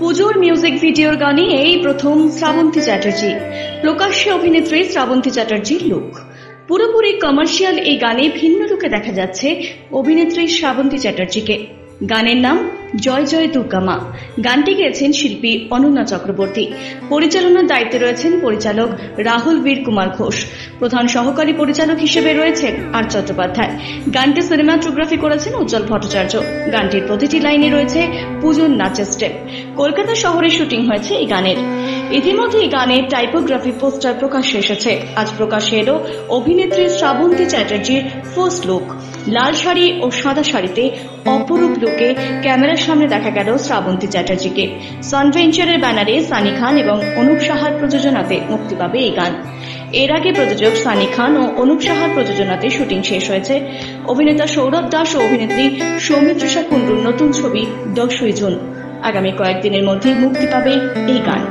পুজোর মিউজিক ভিডিওর গানে এই প্রথম শ্রাবন্তী চ্যাটার্জি। প্রকাশ্যে অভিনেত্রী শ্রাবন্তী চ্যাটার্জির লুক। পুরোপুরি কমার্শিয়াল এই গানে ভিন্ন লুকে দেখা যাচ্ছে অভিনেত্রী শ্রাবন্তী চ্যাটার্জিকে। গানের নাম জয় জয় দুর্গা মা। গানটি গেয়েছেন শিল্পী অনন্যা চক্রবর্তী। পরিচালনার দায়িত্বে রয়েছেন পরিচালক রাহুল বীর কুমার ঘোষ। প্রধান সহকারী পরিচালক হিসেবে রয়েছেন আর চট্টোপাধ্যায়। গানটি সিনেমাটোগ্রাফি করেছেন উজ্জ্বল ভট্টাচার্য। গানটির প্রতিটি লাইনে রয়েছে পুজোর নাচের স্টেপ। কলকাতা শহরে শুটিং হয়েছে এই গানের। ইতিমধ্যে এই গানের টাইপোগ্রাফি পোস্টার প্রকাশ্যে এসেছে। আজ প্রকাশ্যে এলো অভিনেত্রী শ্রাবন্তী চ্যাটার্জির ফার্স্ট লুক। লাল শাড়ি ও সাদা শাড়িতে অপরূপ লুকে ক্যামেরার সামনে দেখা গেল শ্রাবন্তী চ্যাটার্জিকে। সানভেঞ্চারের ব্যানারে সানি খান এবং অনুপ সাহার প্রযোজনাতে মুক্তি পাবে এই গান। এর আগে প্রযোজক সানি খান ও অনুপ সাহার প্রযোজনাতে শুটিং শেষ হয়েছে। অভিনেতা সৌরভ দাস ও অভিনেত্রী সৌমিত্রিষা কুণ্ডুর নতুন ছবি 10ই জুন। আগামী কয়েকদিনের মধ্যেই মুক্তি পাবে এই গান।